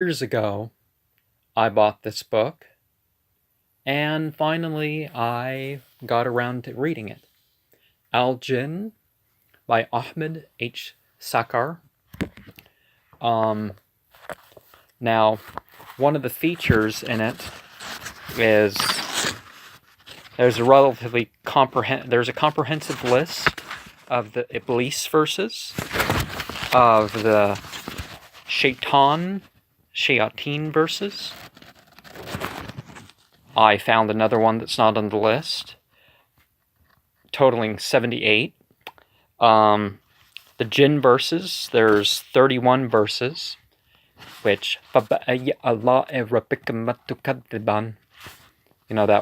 Years ago, I bought this book, and finally I got around to reading it. Jinn by Ahmad H. Sakr. Um, Now, one of the features in it is there's a comprehensive list of the Iblis verses, of the Shayateen verses. I found another one that's not on the list, totaling 78. The Jinn verses, there's 31 verses, which, that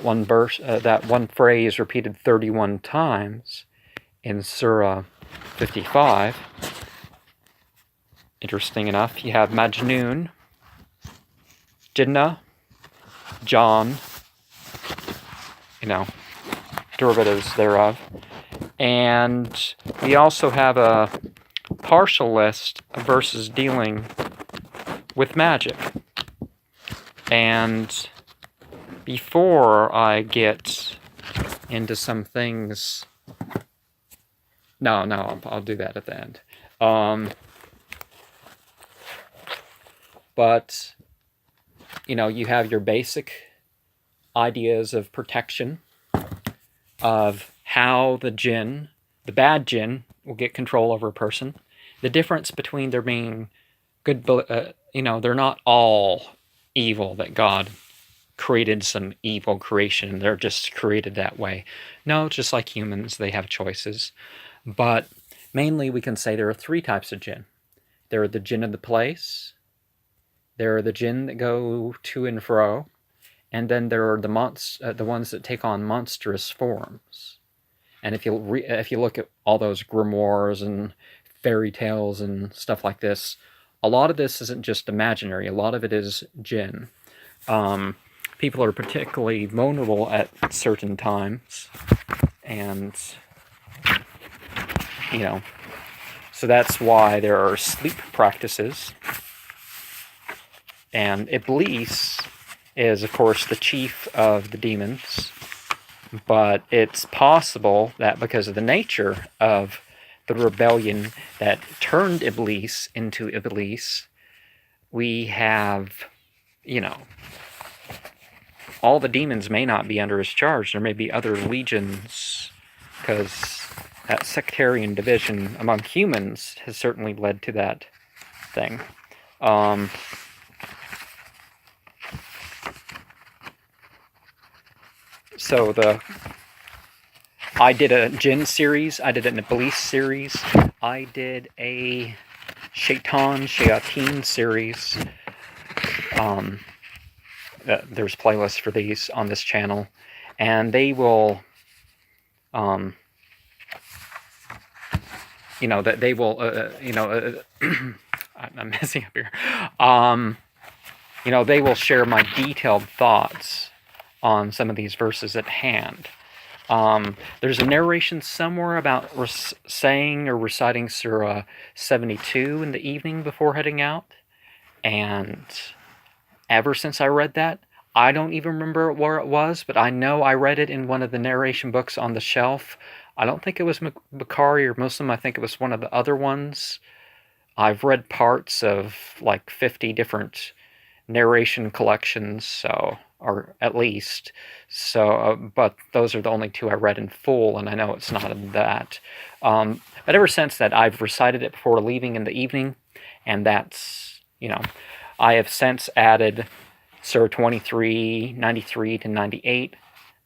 one verse, that one phrase repeated 31 times in Surah 55. Interesting enough, you have Majnun, Jinnah, John, derivatives thereof. And we also have a partial list of verses dealing with magic. And before I get into some things... No, I'll do that at the end. But, you have your basic ideas of protection, of how the Jinn, the bad Jinn, will get control over a person. The difference between there being good, they're not all evil, that God created some evil creation. They're just created that way. No, just like humans, they have choices. But mainly we can say there are three types of Jinn. There are the Jinn of the place. There are the Jinn that go to and fro. And then there are the ones that take on monstrous forms. And if you look at all those grimoires and fairy tales and stuff like this, a lot of this isn't just imaginary. A lot of it is Jinn. People are particularly vulnerable at certain times, and so that's why there are sleep practices. And Iblis is, of course, the chief of the demons. But it's possible that because of the nature of the rebellion that turned Iblis into Iblis, we have, all the demons may not be under his charge. There may be other legions, because that sectarian division among humans has certainly led to that thing. So I did a Jinn series, I did an Iblis series, I did a Shayateen series. There's playlists for these on this channel, and they will, I'm messing up here. They will share my detailed thoughts on some of these verses at hand. There's a narration somewhere about saying or reciting Surah 72 in the evening before heading out. And ever since I read that, I don't even remember where it was, but I know I read it in one of the narration books on the shelf. I don't think it was Bukhari or Muslim. I think it was one of the other ones. I've read parts of like 50 different narration collections, or at least. But those are the only two I read in full, and I know it's not in that. But ever since that, I've recited it before leaving in the evening, and that's, I have since added Surah 23, 93 to 98.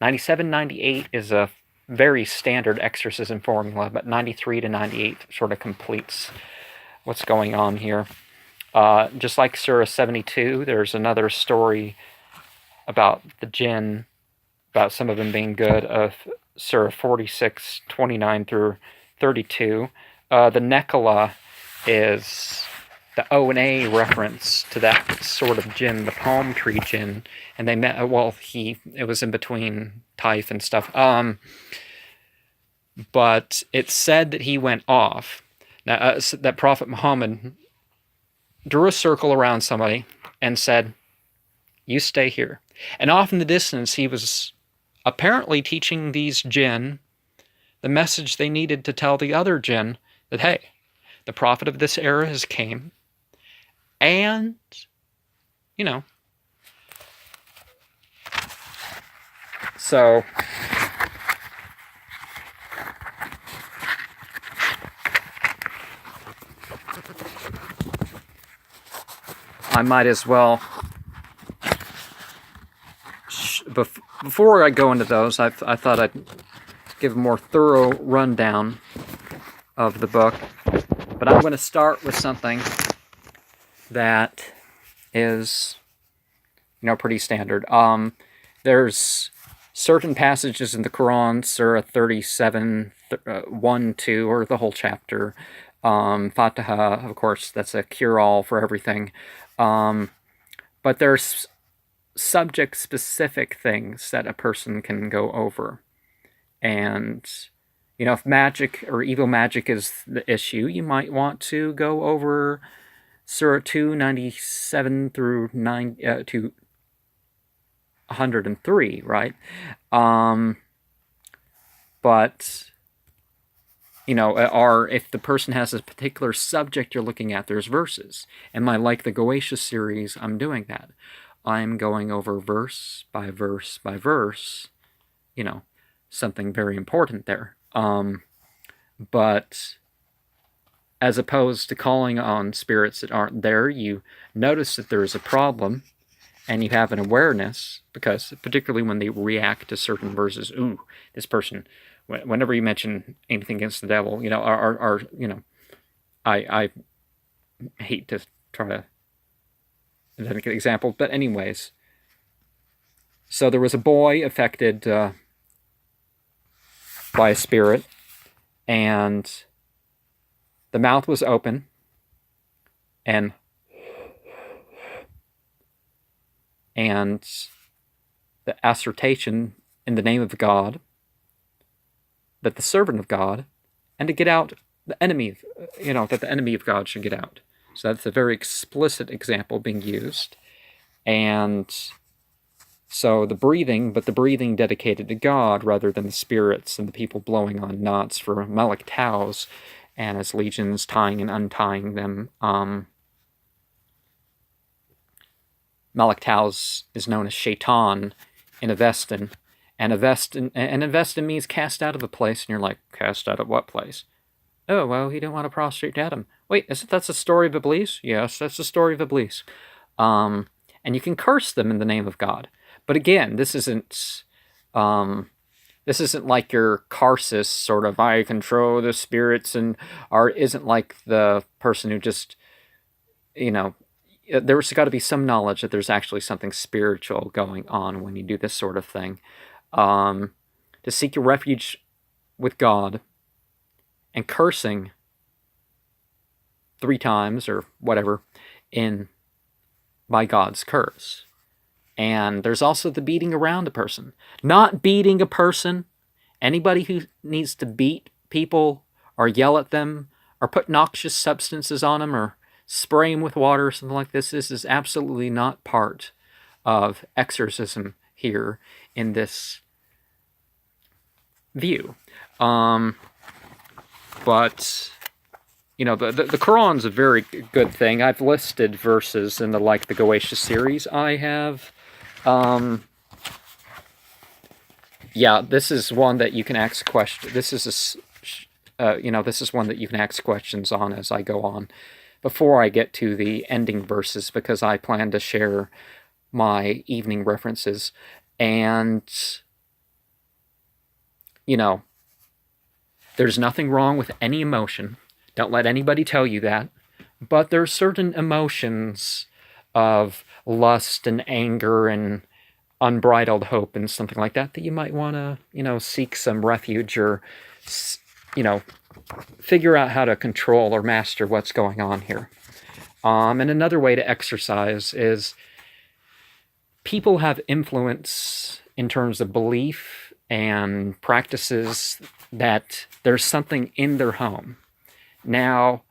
97, 98 is a very standard exorcism formula, but 93 to 98 sort of completes what's going on here. Just like Surah 72, there's another story about the Jinn, about some of them being good, of Surah 46, 29 through 32. The Nekala is the O&A reference to that sort of Jinn, the palm tree Jinn. And they met, it was in between Taif and stuff. But it's said that he went off. Now, that Prophet Muhammad drew a circle around somebody, and said, "You stay here." And off in the distance, he was apparently teaching these Jinn the message they needed to tell the other Jinn that, hey, the prophet of this era has came, and, you know, so I might as well, before I go into those, I thought I'd give a more thorough rundown of the book. But I'm going to start with something that is, pretty standard. There's certain passages in the Quran, Surah 37, 1, 2, or the whole chapter. Fatiha, of course, that's a cure-all for everything. But there's subject-specific things that a person can go over. And, if magic or evil magic is the issue, you might want to go over Surah 297 through 103, right? But, or if the person has a particular subject you're looking at, there's verses. And like the Goetia series, I'm doing that. I'm going over verse by verse by verse, something very important there. But as opposed to calling on spirits that aren't there, you notice that there is a problem, and you have an awareness, because particularly when they react to certain verses, ooh, this person, whenever you mention anything against the devil, I hate to try to make an example, but anyways, so there was a boy affected by a spirit, and the mouth was open, and the assertion in the name of God that the servant of God, and to get out the enemy, that the enemy of God should get out. So that's a very explicit example being used. And so the breathing dedicated to God rather than the spirits and the people blowing on knots for Malak Taus and his legions tying and untying them. Malak Taus is known as Shaitan in Avestan. And Avestan means cast out of a place. And you're like, cast out of what place? Oh, well, he didn't want to prostrate to Adam. Wait, that's the story of Iblis? Yes, that's the story of Iblis. And you can curse them in the name of God. But again, this isn't like your Karsus sort of, I control the spirits, or isn't like the person who just, there's got to be some knowledge that there's actually something spiritual going on when you do this sort of thing. To seek your refuge with God and cursing 3 times or whatever by God's curse. And there's also the beating around a person. Not beating a person. Anybody who needs to beat people or yell at them or put noxious substances on them or spray them with water or something like this is absolutely not part of exorcism here in this view. But, the Quran's a very good thing. I've listed verses in the Goetia series. I have, this is one that you can ask questions. This is this is one that you can ask questions on as I go on, before I get to the ending verses, because I plan to share my evening references. And, there's nothing wrong with any emotion. Don't let anybody tell you that. But there's certain emotions of lust and anger and unbridled hope and something like that you might want to, seek some refuge or, figure out how to control or master what's going on here. And another way to exercise is people have influence in terms of belief and practices that there's something in their home. Now,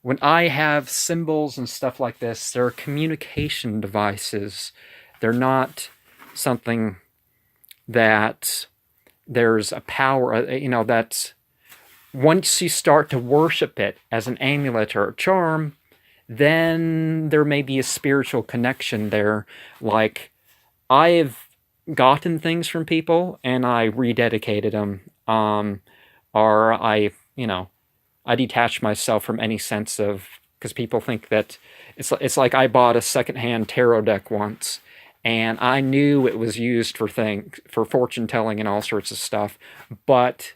when I have symbols and stuff like this, they're communication devices. They're not something that there's a power, that's once you start to worship it as an amulet or a charm, then there may be a spiritual connection there. Like, I've gotten things from people and I rededicated them, or I detach myself from any sense of, because people think that it's like I bought a secondhand tarot deck once, and I knew it was used for fortune telling and all sorts of stuff, but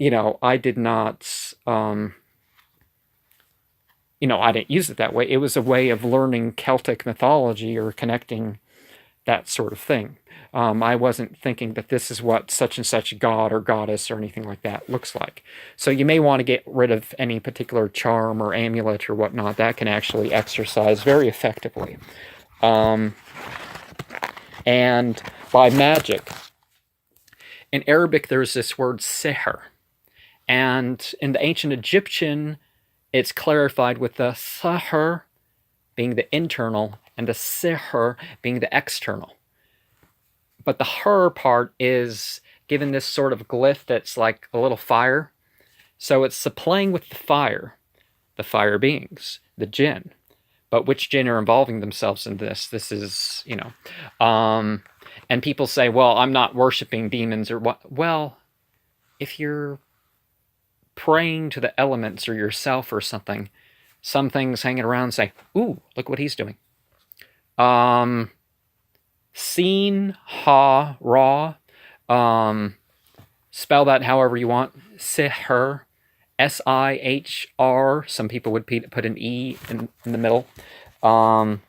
I did not, I didn't use it that way. It was a way of learning Celtic mythology or connecting that sort of thing. I wasn't thinking that this is what such and such god or goddess or anything like that looks like. So you may want to get rid of any particular charm or amulet or whatnot. That can actually exercise very effectively. And by magic, in Arabic there's this word sihr. And in the ancient Egyptian, it's clarified with the sahr being the internal and the sihr being the external. But the her part is given this sort of glyph that's like a little fire. So it's playing with the fire beings, the jinn. But which jinn are involving themselves in this? This is, and people say, well, I'm not worshiping demons or what. Well, if you're praying to the elements or yourself or something, some things hanging around say, ooh, look what he's doing. Sin, ha, ra, spell that however you want. Sihr, S-I-H-R. Some people would put an E in the middle. And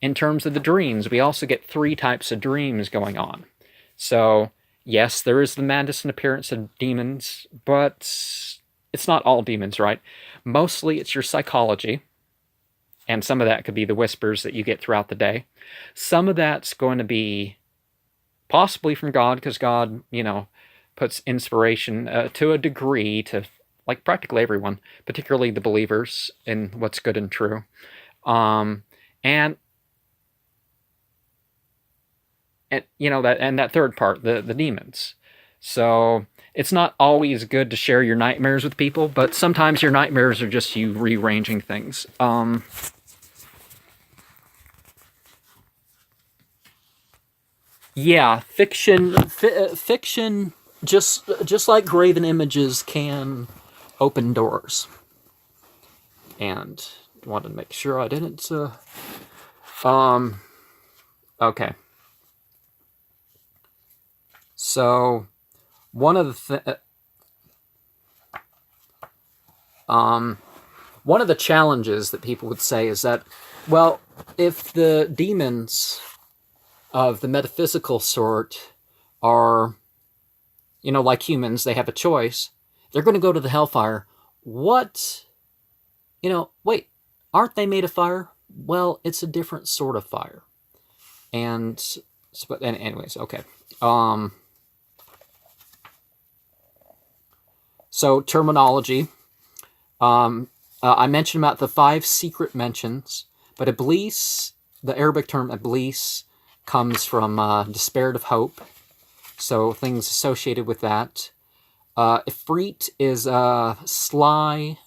in terms of the dreams, we also get 3 types of dreams going on. So, yes, there is the madness and appearance of demons, but it's not all demons, right? Mostly it's your psychology, and some of that could be the whispers that you get throughout the day. Some of that's going to be possibly from God, because God, puts inspiration to a degree to, like, practically everyone, particularly the believers in what's good and true. And that third part, the demons. So it's not always good to share your nightmares with people, but sometimes your nightmares are just you rearranging things. Yeah, fiction, just like graven images can open doors. And wanted to make sure I didn't. Okay. So one of the challenges that people would say is that, well, if the demons of the metaphysical sort are, like humans, they have a choice, they're going to go to the hellfire. What? Wait, aren't they made of fire? Well, it's a different sort of fire. And anyways, okay. So terminology. I mentioned about the 5 secret mentions, but Iblis, the Arabic term Iblis, comes from despair of hope. So things associated with that. Ifrit is a sly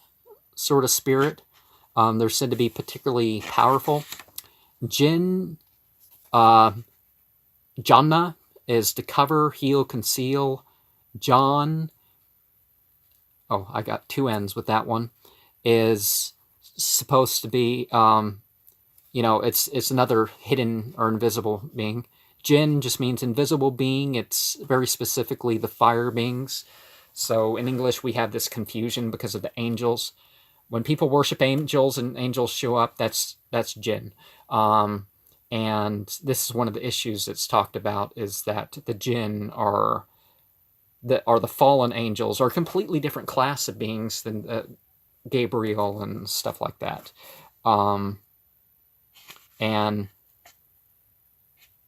sort of spirit. They're said to be particularly powerful. Jinn, Jannah is to cover, heal, conceal. John, oh, I got 2 N's with that one, is supposed to be, it's another hidden or invisible being. Jinn just means invisible being. It's very specifically the fire beings. So in English, we have this confusion because of the angels. When people worship angels and angels show up, that's Jinn. And this is one of the issues that's talked about, is that the Jinn are the fallen angels, are a completely different class of beings than Gabriel and stuff like that. And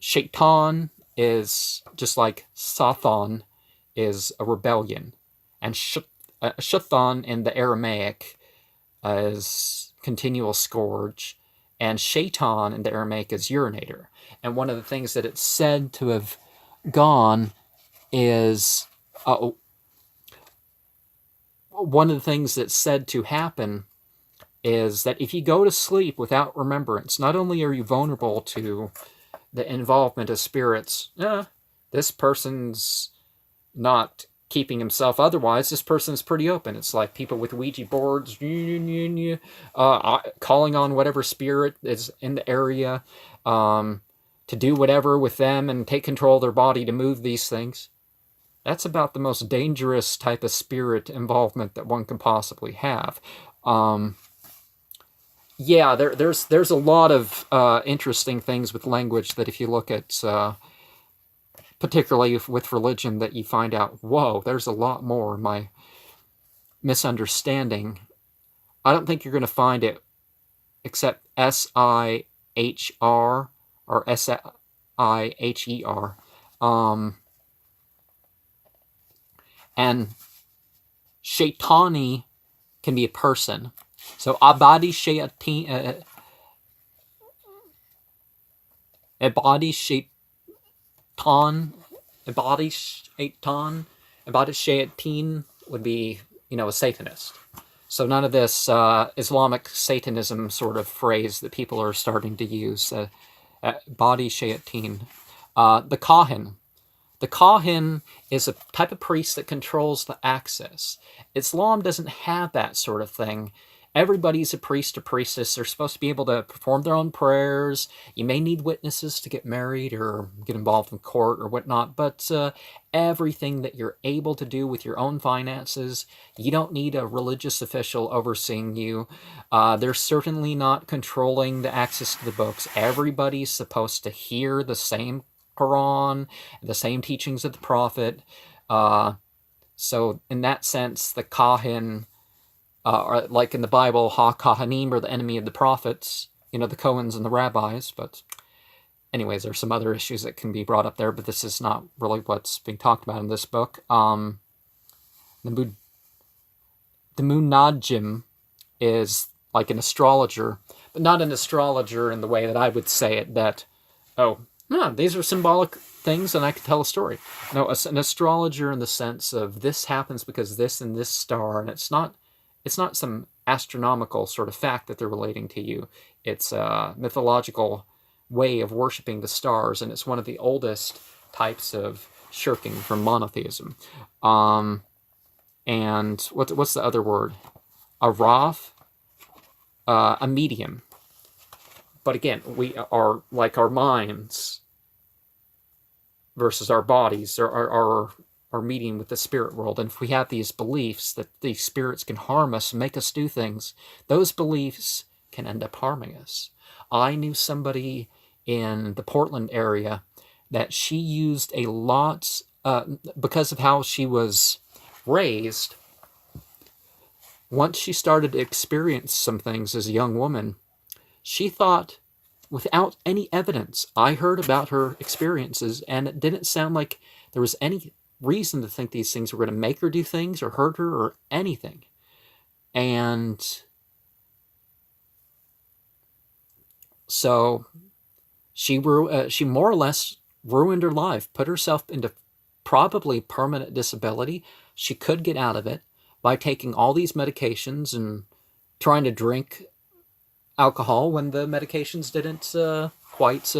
Shaitan is just like Satan is a rebellion, and shaitan in the Aramaic is continual scourge, and shaitan in the Aramaic is urinator. And one of the things that it's said to have gone is one of the things that's said to happen is that if you go to sleep without remembrance, not only are you vulnerable to the involvement of spirits, this person's not keeping himself otherwise, this person's pretty open. It's like people with Ouija boards, calling on whatever spirit is in the area to do whatever with them and take control of their body to move these things. That's about the most dangerous type of spirit involvement that one can possibly have. Yeah, there's a lot of interesting things with language that if you look at, particularly with religion, that you find out, whoa, there's a lot more in my misunderstanding. I don't think you're going to find it except SIHR or SIHER. And shaitani can be a person. So abadi shaitan, abadi shaitan would be, a Satanist. So none of this Islamic Satanism sort of phrase that people are starting to use. Badi shaitan. The Kahin. The Kahin is a type of priest that controls the access. Islam doesn't have that sort of thing. Everybody's a priest or priestess. They're supposed to be able to perform their own prayers. You may need witnesses to get married or get involved in court or whatnot, but everything that you're able to do with your own finances, you don't need a religious official overseeing you. They're certainly not controlling the access to the books. Everybody's supposed to hear the same Quran, the same teachings of the Prophet. So in that sense, the Kahin, or like in the Bible, Ha-Kahanim are the enemy of the prophets, the Cohens and the rabbis. But anyways, there's some other issues that can be brought up there, but this is not really what's being talked about in this book. The Munajim is like an astrologer, but not an astrologer in the way that I would say it, that, these are symbolic things and I could tell a story. No, an astrologer in the sense of this happens because this and this star, and it's not some astronomical sort of fact that they're relating to you. It's a mythological way of worshiping the stars, and it's one of the oldest types of shirking from monotheism. And what's the other word? A Rav, a medium. But again, we are like our minds versus our bodies, our meeting with the spirit world. And if we have these beliefs that these spirits can harm us, make us do things, those beliefs can end up harming us. I knew somebody in the Portland area that she used a lot, because of how she was raised. Once she started to experience some things as a young woman, she thought, without any evidence, I heard about her experiences, and it didn't sound like there was any reason to think these things were going to make her do things or hurt her or anything. And so she more or less ruined her life, put herself into probably permanent disability. She could get out of it by taking all these medications and trying to drink alcohol when the medications didn't quite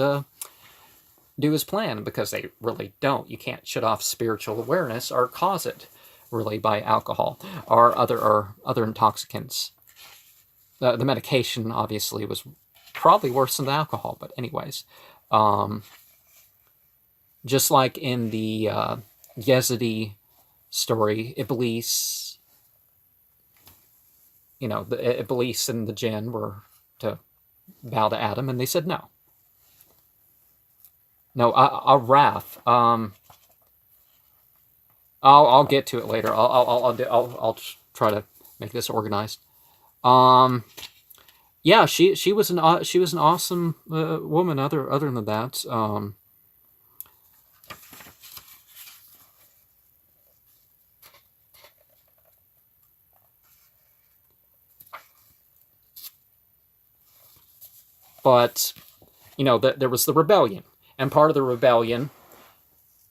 do his plan, because they really don't. You can't shut off spiritual awareness or cause it really by alcohol or other intoxicants. The medication obviously was probably worse than the alcohol, but anyways, just like in the Yazidi story, Iblis, the Iblis and the Jinn were to bow to Adam, and they said no. No, a wrath. I'll get to it later. I'll try to make this organized. Yeah, she was an awesome woman. Other than that, But, there was the rebellion. And part of the rebellion,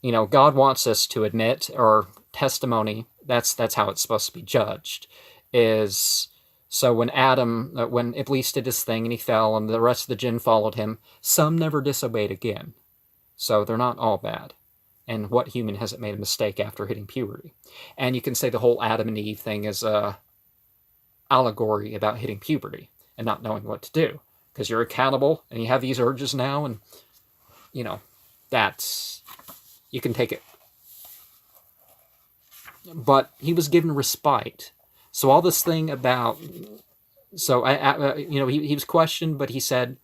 God wants us to admit, or testimony, that's how it's supposed to be judged, is... So when Iblis did his thing and he fell and the rest of the jinn followed him, some never disobeyed again. So they're not all bad. And what human hasn't made a mistake after hitting puberty? And you can say the whole Adam and Eve thing is a allegory about hitting puberty and not knowing what to do. Because you're accountable and you have these urges now, and, that's... You can take it. But he was given respite. So all this thing about... So, he was questioned, but he said...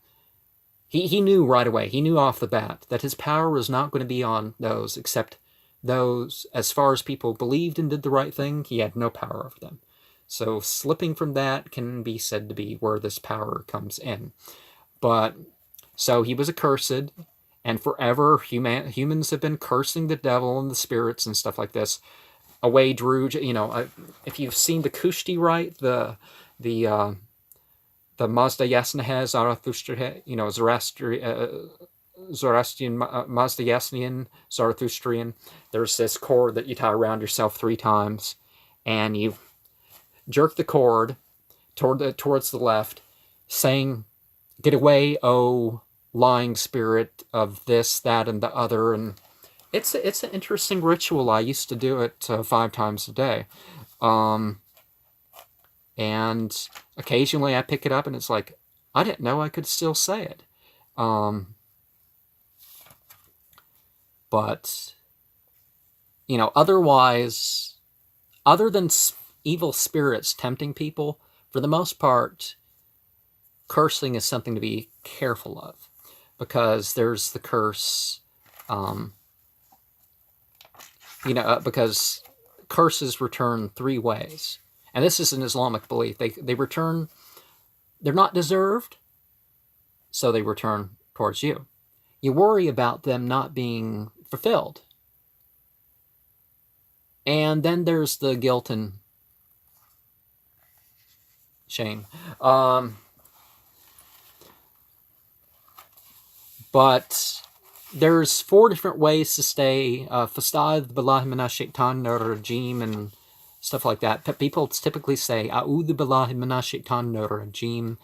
He knew right away, he knew off the bat, that his power was not going to be on those, except those, as far as people believed and did the right thing, he had no power over them. So slipping from that can be said to be where this power comes in. But, so he was accursed, and forever humans have been cursing the devil and the spirits and stuff like this. Away drew, if you've seen the Kushti rite, the Mazda Yasnahe, Zarathustra, Zoroastrian, Mazda Yasnian, Zarathustrian, there's this cord that you tie around yourself 3 times, and you jerk the cord towards the left, saying, "Get away, oh lying spirit of this, that, and the other." And it's an interesting ritual. I used to do it 5 times a day. And occasionally I pick it up and it's like, I didn't know I could still say it. But, otherwise, other than evil spirits tempting people, for the most part, cursing is something to be careful of. Because there's the curse, because curses return 3 ways. And this is an Islamic belief. They return, they're not deserved, so they return towards you. You worry about them not being fulfilled. And then there's the guilt and shame. But there's 4 different ways to stay Fasta'idh billahi minash shaitanir rajim and stuff like that. People typically say A'udhu billahi minash shaitanir rajim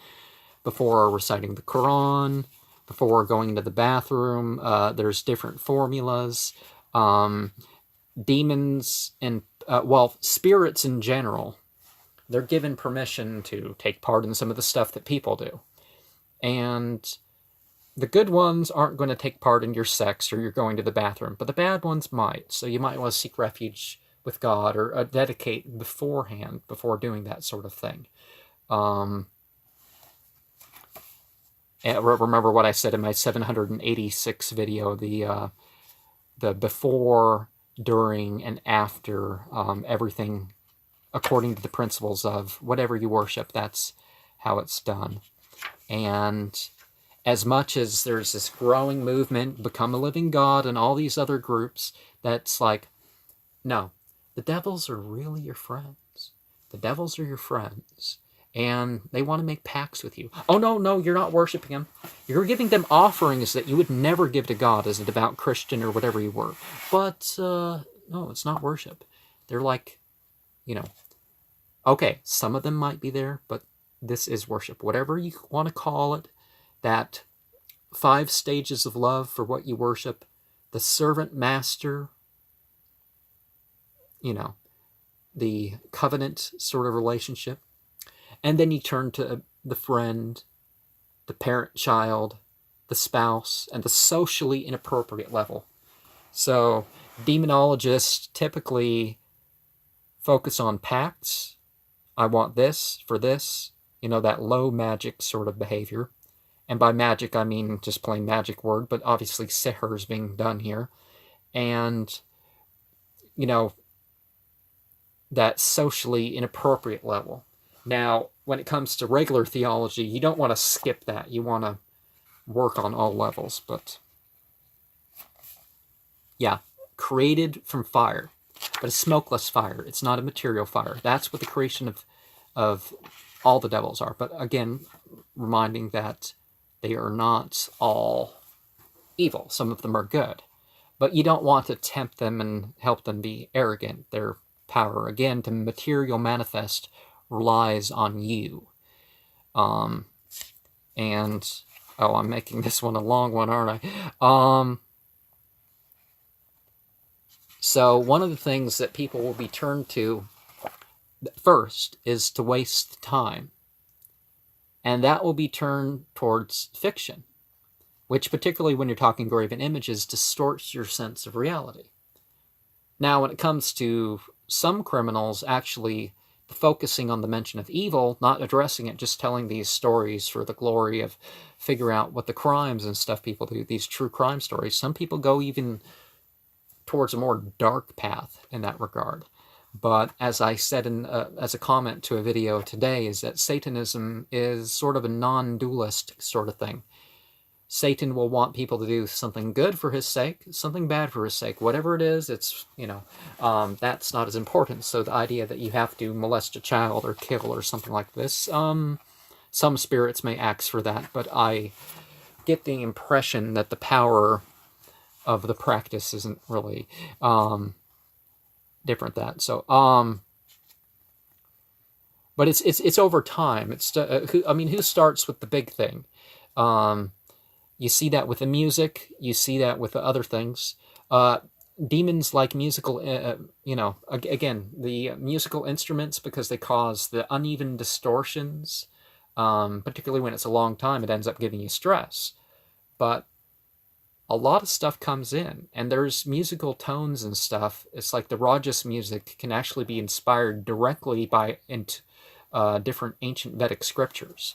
before reciting the Quran, before going into the bathroom. There's different formulas. Demons and, spirits in general, they're given permission to take part in some of the stuff that people do. And the good ones aren't going to take part in your sex or you're going to the bathroom, but the bad ones might. So you might want to seek refuge with God or dedicate beforehand before doing that sort of thing. And remember what I said in my 786 video, the before, during, and after, everything according to the principles of whatever you worship, that's how it's done. And as much as there's this growing movement, Become a Living God, and all these other groups, that's like, no, the devils are really your friends. The devils are your friends. And they want to make pacts with you. Oh, no, you're not worshiping them. You're giving them offerings that you would never give to God as a devout Christian or whatever you were. But, no, it's not worship. They're like, okay, some of them might be there, but this is worship. Whatever you want to call it, that 5 stages of love for what you worship, the servant master, the covenant sort of relationship. And then you turn to the friend, the parent-child, the spouse, and the socially inappropriate level. So demonologists typically focus on pacts. I want this for this, that low magic sort of behavior. And by magic, I mean just plain magic word, but obviously sihr is being done here. And, that socially inappropriate level. Now, when it comes to regular theology, you don't want to skip that. You want to work on all levels, but yeah, created from fire, but a smokeless fire. It's not a material fire. That's what the creation of all the devils are. But again, reminding that they are not all evil. Some of them are good. But you don't want to tempt them and help them be arrogant. Their power, again, to material manifest relies on you. And, oh, I'm making this one a long one, aren't I? So one of the things that people will be turned to first is to waste time. And that will be turned towards fiction, which, particularly when you're talking graven images, distorts your sense of reality. Now, when it comes to some criminals actually focusing on the mention of evil, not addressing it, just telling these stories for the glory of figure out what the crimes and stuff people do, these true crime stories, some people go even towards a more dark path in that regard. But as I said as a comment to a video today, is that Satanism is sort of a non-dualist sort of thing. Satan will want people to do something good for his sake, something bad for his sake. Whatever it is, it's, that's not as important. So the idea that you have to molest a child or kill or something like this, some spirits may ask for that, but I get the impression that the power of the practice isn't really different that. So, but it's over time. It's who starts with the big thing? You see that with the music. You see that with the other things. Demons like musical, again, the musical instruments, because they cause the uneven distortions, particularly when it's a long time, it ends up giving you stress. But a lot of stuff comes in, and there's musical tones and stuff. It's like the Rajas music can actually be inspired directly by different ancient Vedic scriptures.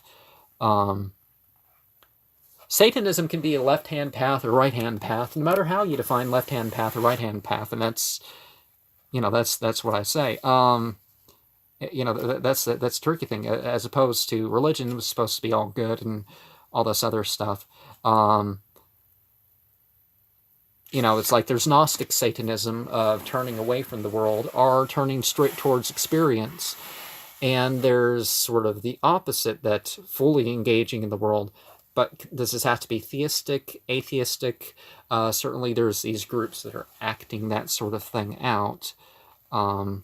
Satanism can be a left-hand path or right-hand path, no matter how you define left-hand path or right-hand path, and that's what I say. That's the tricky thing, as opposed to religion was supposed to be all good and all this other stuff. It's like there's Gnostic Satanism of turning away from the world or turning straight towards experience. And there's sort of the opposite, that fully engaging in the world. But does this have to be theistic, atheistic? Certainly there's these groups that are acting that sort of thing out. But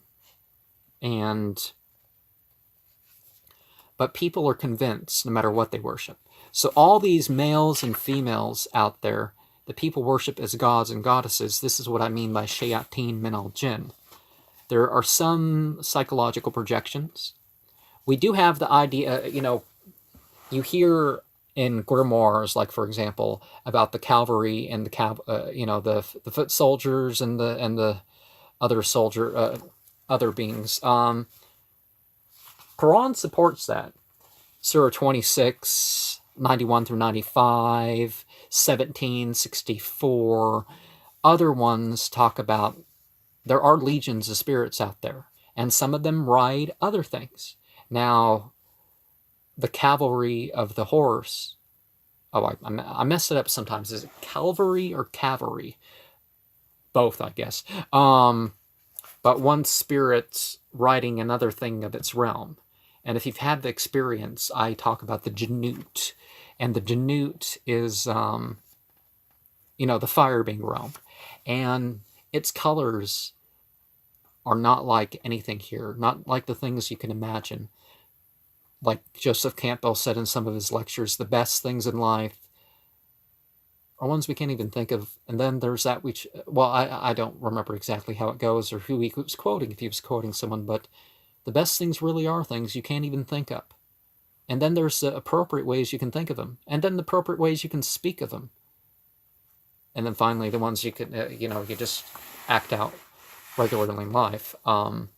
people are convinced no matter what they worship. So all these males and females out there that people worship as gods and goddesses, this is what I mean by shayateen min al jinn. There are some psychological projections. We do have the idea, you hear in grimoires, like for example, about the cavalry and the foot soldiers and the other other beings. Quran supports that. Surah 26, 91 through 95, 1764. Other ones talk about there are legions of spirits out there, and some of them ride other things. Now, the cavalry of the horse, I mess it up sometimes. Is it cavalry or cavalry? Both, I guess. But one spirit riding another thing of its realm. And if you've had the experience, I talk about the Jannut. And the Jannut is, the fire being realm. And its colors are not like anything here. Not like the things you can imagine. Like Joseph Campbell said in some of his lectures, the best things in life are ones we can't even think of. And then there's that which, I don't remember exactly how it goes or who he was quoting, if he was quoting someone, but the best things really are things you can't even think of. And then there's the appropriate ways you can think of them. And then the appropriate ways you can speak of them. And then finally, the ones you can, you just act out regularly in life. And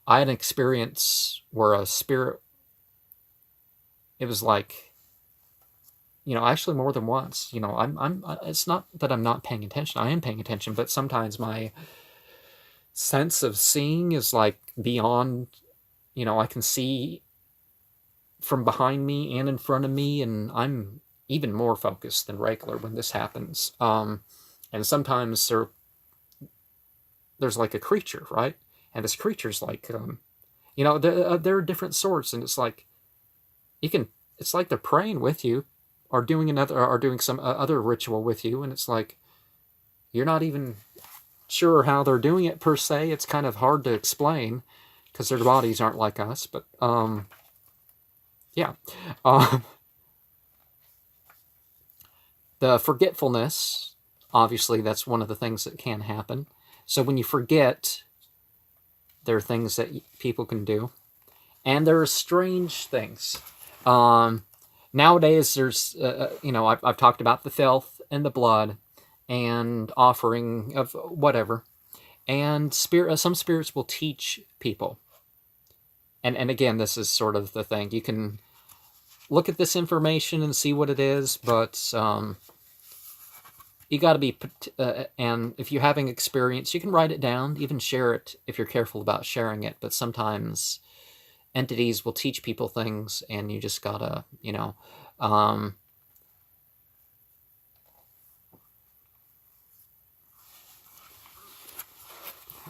I had an experience where a spirit, it was like, actually more than once, it's not that I'm not paying attention. I am paying attention, but sometimes my sense of seeing is like beyond, I can see from behind me and in front of me, and I'm even more focused than regular when this happens. And sometimes there's like a creature, right? And this creature's like, there are different sorts, and it's like, you can it's like they're praying with you, or doing some other ritual with you, and it's like you're not even sure how they're doing it per se. It's kind of hard to explain because their bodies aren't like us. But yeah, the forgetfulness, obviously, that's one of the things that can happen. So when you forget, there are things that people can do, and there are strange things. Nowadays, there's I've talked about the filth and the blood and offering of whatever, and some spirits will teach people. And again, this is sort of the thing. You can look at this information and see what it is, but you got to be, and if you're having experience, you can write it down, even share it if you're careful about sharing it. But sometimes entities will teach people things, and you just gotta,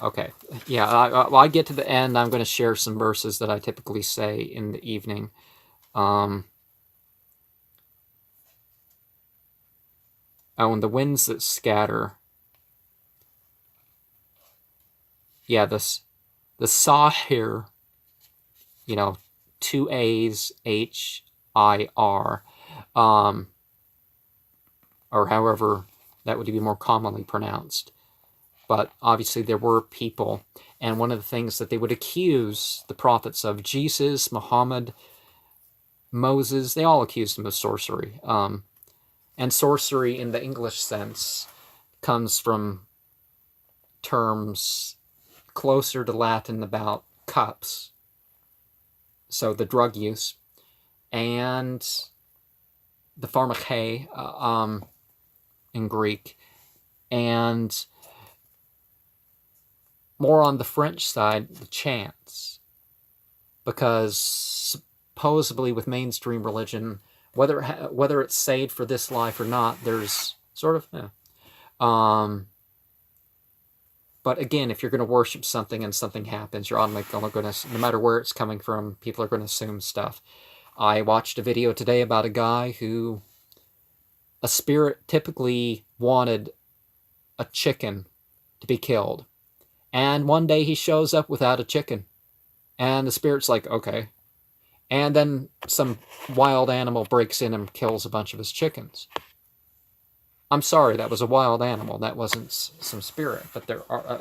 okay, yeah. I get to the end. I'm going to share some verses that I typically say in the evening. And the winds that scatter. Yeah, the Sahir, 2 A's, H-I-R, or however that would be more commonly pronounced. But obviously there were people, and one of the things that they would accuse the prophets of, Jesus, Muhammad, Moses, they all accused them of sorcery. And sorcery in the English sense comes from terms closer to Latin about cups, so the drug use, and the pharmakeia in Greek, and more on the French side, the chants, because supposedly with mainstream religion, whether it's saved for this life or not, there's sort of, but again, if you're going to worship something and something happens, you're automatically going to, no matter where it's coming from, people are going to assume stuff. I watched a video today about a guy who, a spirit typically wanted a chicken to be killed. And one day he shows up without a chicken. And the spirit's like, okay. And then some wild animal breaks in and kills a bunch of his chickens. I'm sorry, that was a wild animal. That wasn't some spirit. But there are,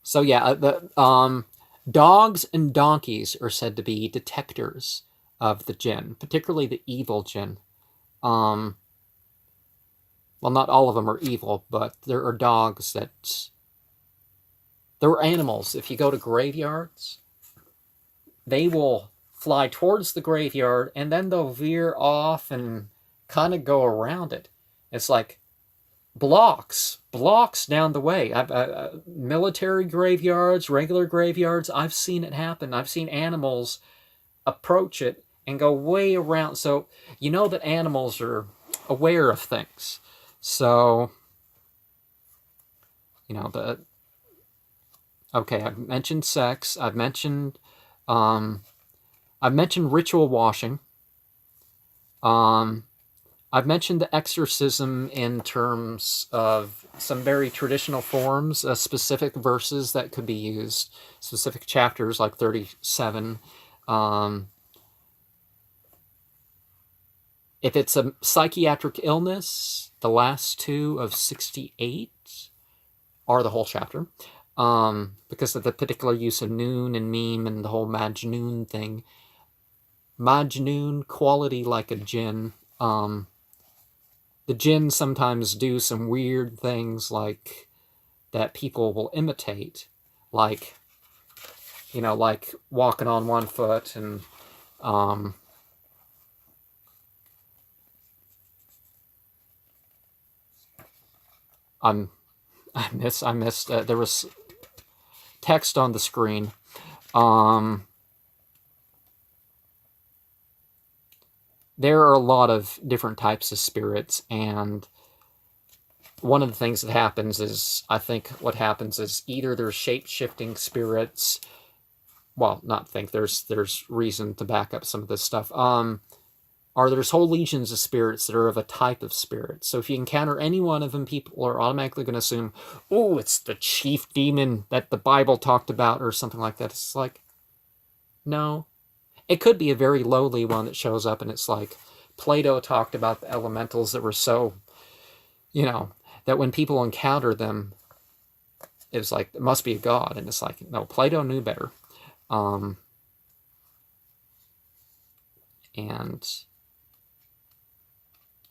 so yeah, the dogs and donkeys are said to be detectors of the jinn, particularly the evil jinn. Well, not all of them are evil, but there are dogs that... There are animals, if you go to graveyards, they will fly towards the graveyard, and then they'll veer off and kind of go around it. It's like blocks down the way. Military graveyards, regular graveyards, I've seen it happen. I've seen animals approach it and go way around. So you know that animals are aware of things. So, okay, I've mentioned sex. I've mentioned ritual washing. I've mentioned the exorcism in terms of some very traditional forms, specific verses that could be used, specific chapters like 37. If it's a psychiatric illness, the last 2 of 68 are the whole chapter, because of the particular use of noon and meme and the whole Majnoon thing. Majnoon, quality like a jinn. The jinn sometimes do some weird things like that people will imitate, like walking on one foot and I missed there was text on the screen. There are a lot of different types of spirits, and one of the things that happens is, I think what happens is either there's shape-shifting spirits. Well, not think, there's reason to back up some of this stuff. Or there's whole legions of spirits that are of a type of spirit. So if you encounter any one of them, people are automatically going to assume, oh, it's the chief demon that the Bible talked about or something like that. It's like, no. It could be a very lowly one that shows up, and it's like Plato talked about the elementals that were so, that when people encounter them, it was like, it must be a god. And it's like, no, Plato knew better. And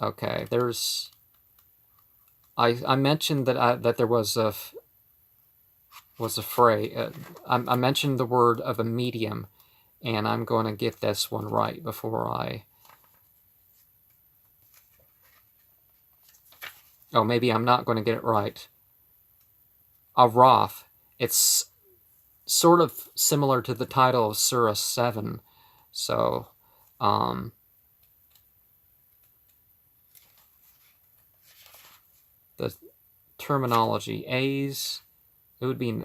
okay, there's, I mentioned that there was a phrase. I mentioned the word of a medium, and I'm going to get this one right before I. Oh, maybe I'm not going to get it right. Araf. It's sort of similar to the title of Surah 7. So, the terminology, A's, it would be,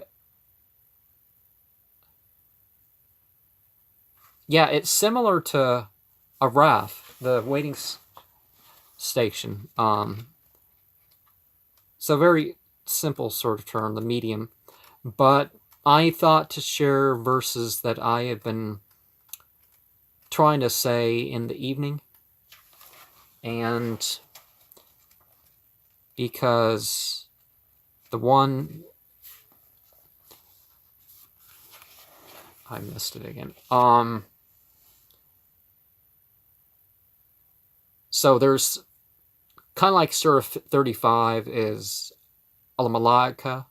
yeah, it's similar to Araf, the waiting station. So very simple sort of term, the medium. But I thought to share verses that I have been trying to say in the evening. And because the one, I missed it again. So there's kind of like Surah 35 is Al-Malaika,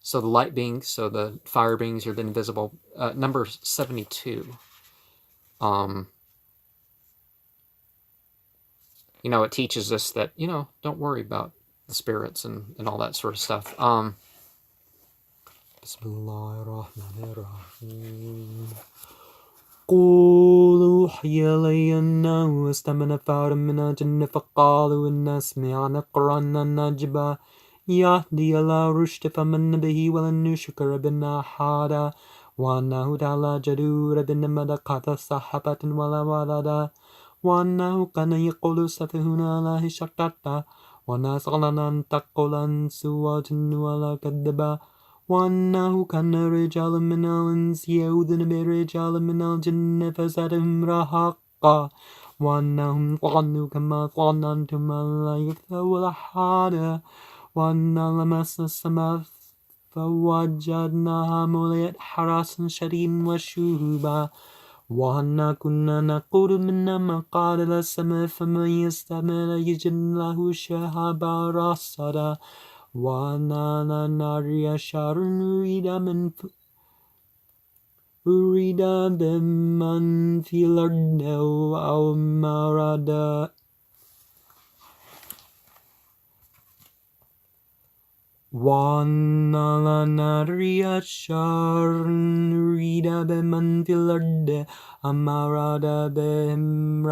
so the light beings, so the fire beings are the invisible. Number 72. It teaches us that, don't worry about the spirits and all that sort of stuff. Bismillahirrahmanirrahim. قل أوحي إلي أنه استمع نفر من الجن فقالوا إنا سمعنا قرآنا عجبا يهدي إلى الرشد فآمنا به ولن نشرك بربنا أحدا وأنه تعالى جد ربنا ما لقد سحابة ولا ولدا وأنه كان يقول سفيهنا الله شكرتا ونسألنا أن تقول سوى جن ولا كذبا وأنه كان رجال من الإنس يعوذون برجال من الجن فزادهم رهقا وأنهم ظنوا كما ظننتم أن لا يفتحوا أحدا وأنا لمسنا السماء فوجدناها مليئة حرسا شديدا وشهبا وأنا كنا نقول منا مقعد للسماء فمن يستمع يجد له شهابا رصدا وأنا لا نرى شر أريد بمن في الأرض أو مردا وأنا لا نرى شر أريد بمن في الأرض أم أراد بهم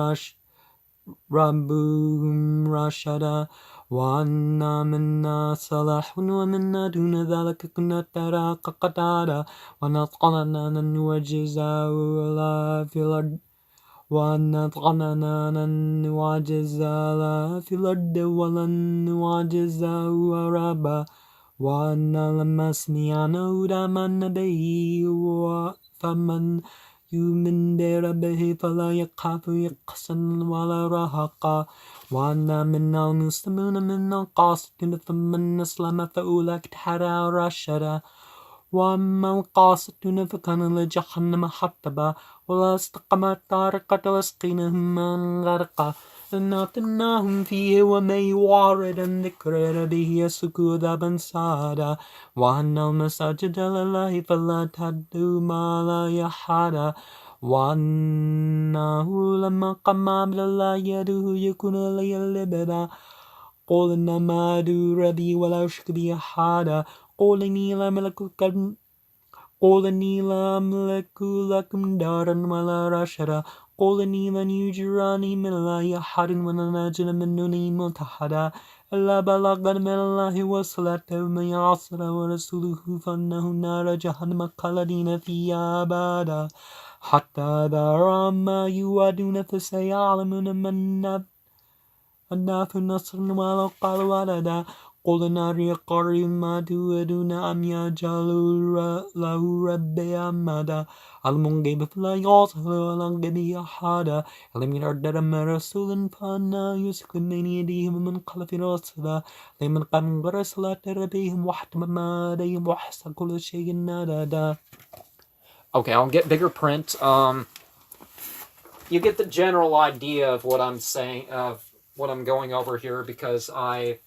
ربهم رشدا وأنا منا صلاح ومنا دون ذلك كنا ترى قتادا ونطقنا أن نعجزا ولا في الأرض ونطقنا أن نعجزا في الأرض ولن نعجزا وربا وأنا لما سمعنا هدى من به فمن يؤمن بربه فلا يخاف يقصا ولا رهقا وأنا منا المسلمون منا القاسطون فمن أسلم فأولئك تحرى رشدا وأما القاسطون فكانوا لجهنم حطبا ولا استقامت طارقة لسقينهم من غرقا لنفتناهم فيه ومن يعرض عن ذكر ربه يسلكه عذابا صعدا وأن المساجد لله فلا تدعوا مع الله أحدا وأنه لما قام عبد الله يده يكون لي لبدا قل إنما أدعو ربي ولا أشرك به أحدا قل إني لا أملك لكم دارا ولا رشدا قل إني لن يجرني من الله أحد ولن أجد من دونه ملتحدا ألا بلغا من الله وصلت من يعصر ورسوله فأنه نار جهنم خالدين فيها أبدا حتى إذا رأى ما يوعدون فسيعلمون من الناف النصر ولو قال ولدا قل ناري قريب ما توعدون أم يجعل له ربي أمدا المنغيب فلا يعصر ولا غبي أحدا لم يردد من رسول فأنا يسكن من يديهم من خلف رسلا لمن قام رسلا ربيهم وحتم ما لديهم وحصى كل شيء نادا. Okay, I'll get bigger print. You get the general idea of what I'm saying, of what I'm going over here, because it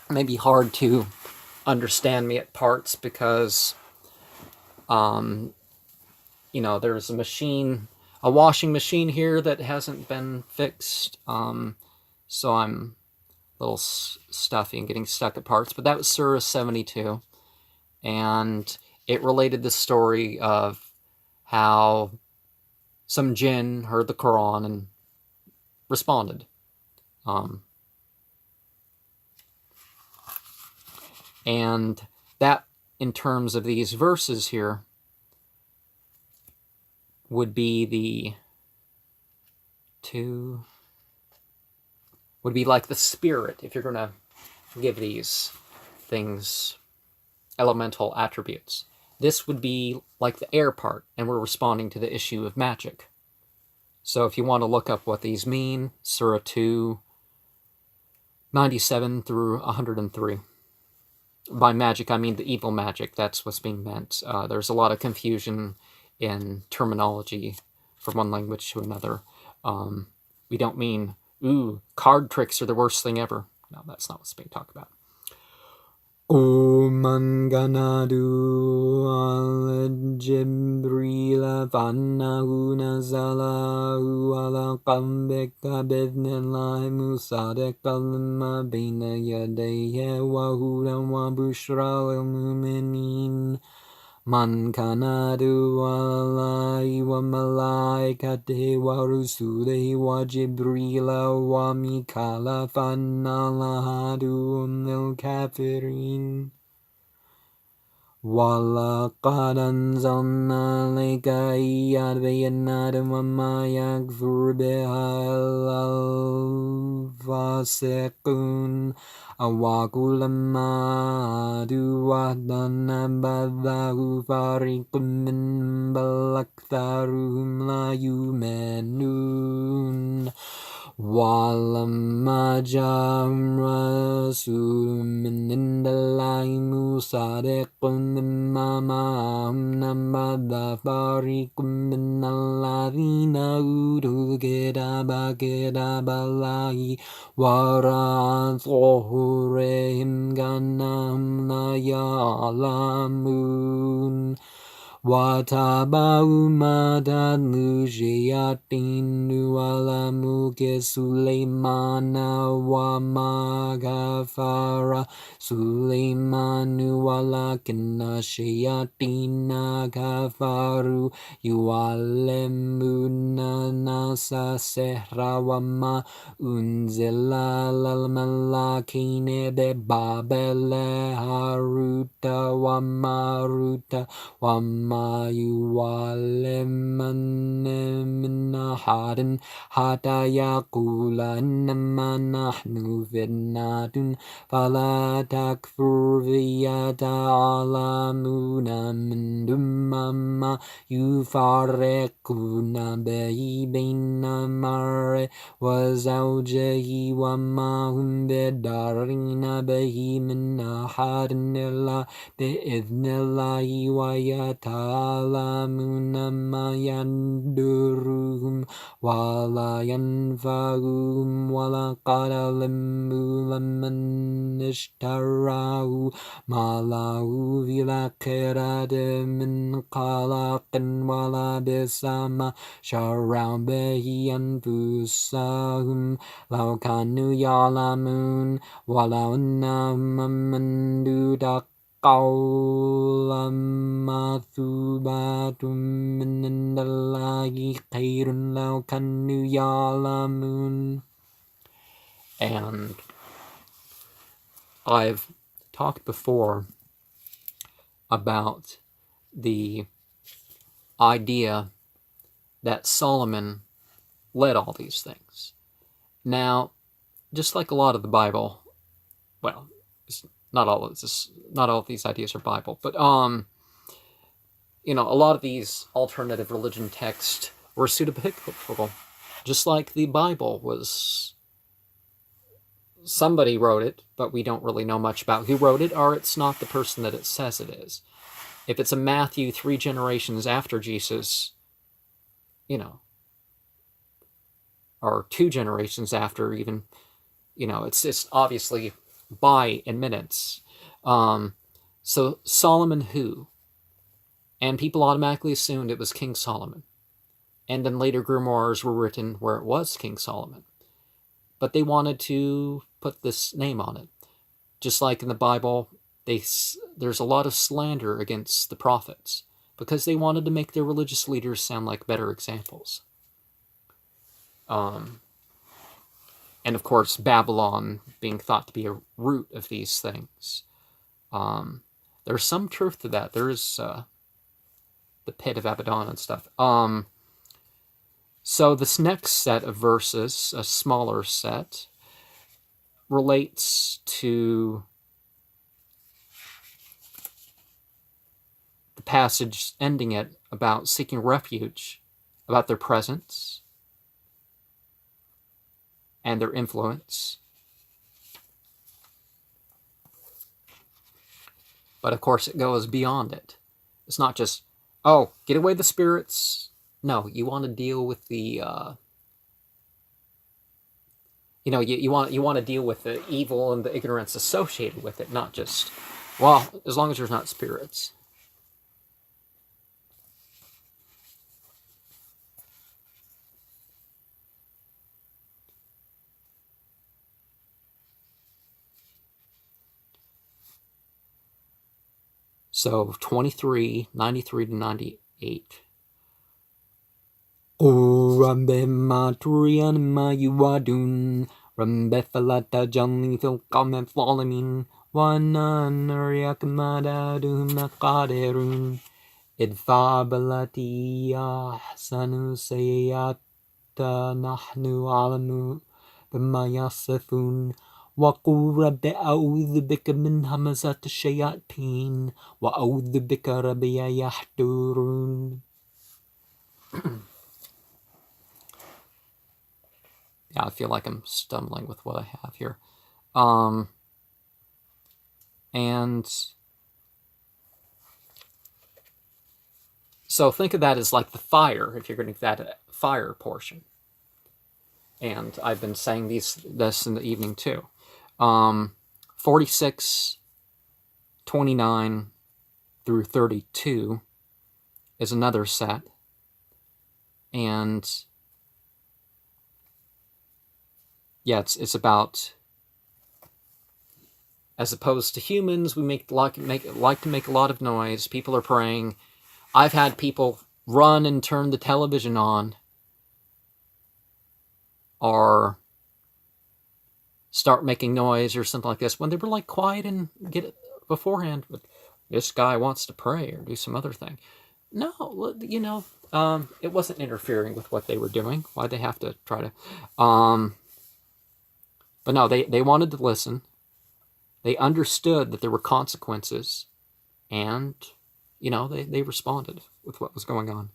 may be hard to understand me at parts because, you know, there's a washing machine here that hasn't been fixed, so I'm a little stuffy and getting stuck at parts. But that was Surah 72, and it related the story of how some jinn heard the Quran and responded. And that, in terms of these verses here, would be like the spirit, if you're going to give these things elemental attributes. This would be like the air part, and we're responding to the issue of magic. So if you want to look up what these mean, Surah 2, 97 through 103. By magic, I mean the evil magic. That's what's being meant. There's a lot of confusion in terminology from one language to another. We don't mean, ooh, card tricks are the worst thing ever. No, that's not what's being talked about. Oman ganadu al Jibril fannahu nazalahu ala qalbika bidnillahi musaddiqan lima bayna yadayhi wa hudan wa bushra lil mu'minin. Man kanadu Allahi wa malaikatihi wa rusulihi wa Jibrila wa Mikala fanna lahadun lil kafirin. وَلَقَدْ أَنزَلْنَا إِلَيْكَ آيَاتٍ بَيِّنَاتٍ وَمَا يَكْفُرُ بِهَا إِلَّا الْفَاسِقُونَ أَوَكُلَّمَا عَاهَدُوا عَهْدًا نَبَذَهُ فَرِيقٌ مِّنْهُمْ بَلْ أَكْثَرُهُمْ لَا يُؤْمِنُونَ وَلَمَّا جَاءَهُمْ رَسُولٌ مِّنْ عِندِ اللَّهِ مُصَدِّقٌ لِمَّا مَعَهُمْ نَبَذَ فَرِيقٌ مِّنَ الَّذِينَ أُوتُوا الْكِتَابَ كِتَابَ اللَّهِ وَرَاءَ ظُهُورِهِمْ كَأَنَّهُمْ لَا يَعْلَمُونَ وَاتَّبَعُوا مَا تَتْلُو الشَّيَاطِينُ عَلَى مُلْكِ سُلَيْمَانَ وَمَا كَفَرَ سُلَيْمَانُ وَلَكِنَّ الشَّيَاطِينَ كَفَرُوا يُعَلِّمُونَ النَّاسَ السِّحْرَ وَمَا أُنزِلَ عَلَى الْمَلَكَيْنِ بِبَابِلَ هَارُوتَ وَمَارُوتَ وَمَا يُعَلِّمَانِ مِنْ أَحَدٍ حَتَّى يَقُولَا إِنَّمَا نَحْنُ فِتْنَةٌ فَلَا تَكْفُرْ فَيَتَعَلَّمُونَ مِنْهُمْ مَا يُفَرِّقُونَ بِهِ بَيْنَ الْمَرْءِ وَزَوْجِهِ وَمَا هُمْ بِضَارِّينَ بِهِ مِنْ أَحَدٍ إِلَّا بِإِذْنِ اللَّهِ وَيَتَعَلَّمُونَ مَا يَضُرُّهُمْ وَلَا يَنفَعُهُمْ وَلَقَدْ عَلِمُوا لَمَنِ اشْتَرَاهُ مَا لَهُ فِي الْآخِرَةِ مِنْ خَلَاقٍ وَلَبِئْسَ مَا شَرَوْا بِهِ أَنفُسَهُمْ لَوْ كَانُوا يَعْلَمُونَ وَلَوْ أَنَّهُمْ آمَنُوا قَوْلًا مَّثُوبَةٌ مِّنْ عِندِ اللَّهِ خَيْرٌ لَوْ كَانُوا يَعْلَمُونَ. And I've talked before about the idea that Solomon led all these things. Now, just like a lot of the Bible, well, it's not all of these ideas are Bible, but a lot of these alternative religion texts were pseudepigraphical, just like the Bible was. Somebody wrote it, but we don't really know much about who wrote it, or it's not the person that it says it is. If it's a Matthew 3 generations after Jesus, or 2 generations after even, it's obviously by in minutes. So Solomon who? And people automatically assumed it was King Solomon. And then later grimoires were written where it was King Solomon. But they wanted to put this name on it. Just like in the Bible, there's a lot of slander against the prophets because they wanted to make their religious leaders sound like better examples. And of course, Babylon being thought to be a root of these things. There's some truth to that. There is the pit of Abaddon and stuff. So this next set of verses, a smaller set, relates to the passage ending it about seeking refuge, about their presence and their influence. But of course it goes beyond it. It's not just, oh, get away the spirits. No, you want to deal with the you want to deal with the evil and the ignorance associated with it, not just, well, as long as there's not spirits. So 23, 93 to 98. O Rabbe Maturian Mayuadun, Rabbe Falata Janli Filkame Flalamin, Wanan Riakmadadum Nakaderun, Idfabalati Ahsanu Sayata Nahnu Alamu, Bimayasafun, وقل رب أعوذ بك من همزات الشياطين وأعوذ بك رب يحضرون. Yeah, I feel like I'm stumbling with what I have here. And so think of that as like the fire, if you're going to give that a fire portion. And I've been saying this in the evening too. 46, 29 through 32 is another set. And yeah, it's about, as opposed to humans, we like to make a lot of noise. People are praying. I've had people run and turn the television on or start making noise or something like this when they were like quiet and get it beforehand. But this guy wants to pray or do some other thing. No, it wasn't interfering with what they were doing. Why'd they have to try to? But no, they wanted to listen. They understood that there were consequences, and they responded with what was going on.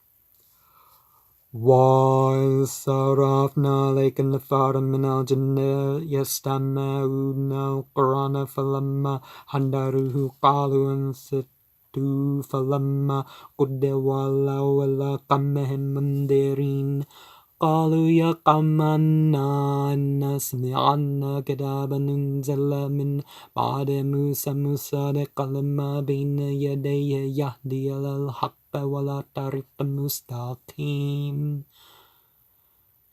وَإِذْ صَرَفْنَا إِلَيْكَ نَفَرًا مِنَ الْجِنِّ يَسْتَمِعُونَ الْقُرْآنَ فَلَمَّا حَضَرُوهُ قَالُوا أَنصِتُوا فَلَمَّا قُضِيَ وَلَّوْا إِلَىٰ قَوْمِهِم مُنذِرِينَ قالوا يا قومنا إنا سمعنا كتابا أنزل من بعد موسى مصدقا لما بين يديه يهدي إلى الحق ولا طريق مستقيم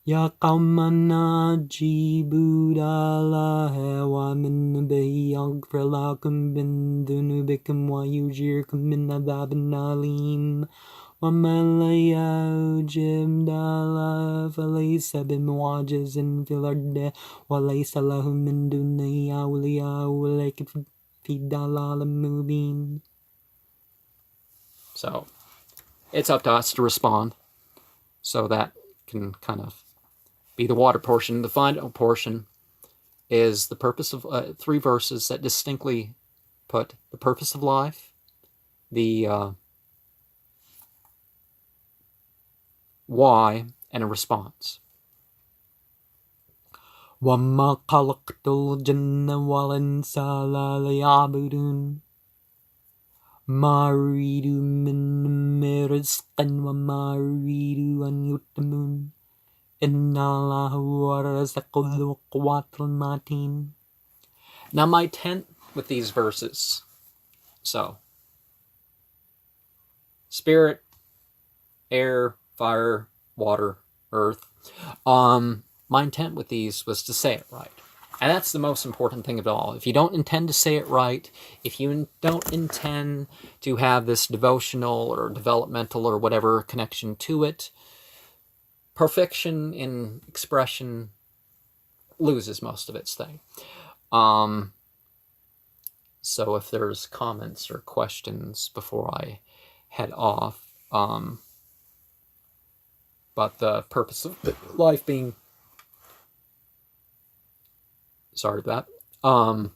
يا قومنا أجيبوا الله وآمنوا به يغفر لكم من ذنوبكم ويجيركم من عذاب أليم ومن لا يجب دالا فليس بمعجز في الأرض وليس له من دونه أولياء أولئك في ضلال مبين. So it's up to us to respond. So that can kind of be the water portion. The final portion is the purpose of 3 verses that distinctly put the purpose of life, the why, and a response. وما خلقت الجن والإنس إلا ليعبدون ما أريد من رزق وما أريد أن يطعمون إن الله هو الرازق ذو القوة المتين. Now my intent with these verses, so spirit, air, fire, water, earth. My intent with these was to say it right. And that's the most important thing of it all. If you don't intend to say it right, if you don't intend to have this devotional or developmental or whatever connection to it, perfection in expression loses most of its thing. So if there's comments or questions before I head off, but the purpose of life being, sorry about that,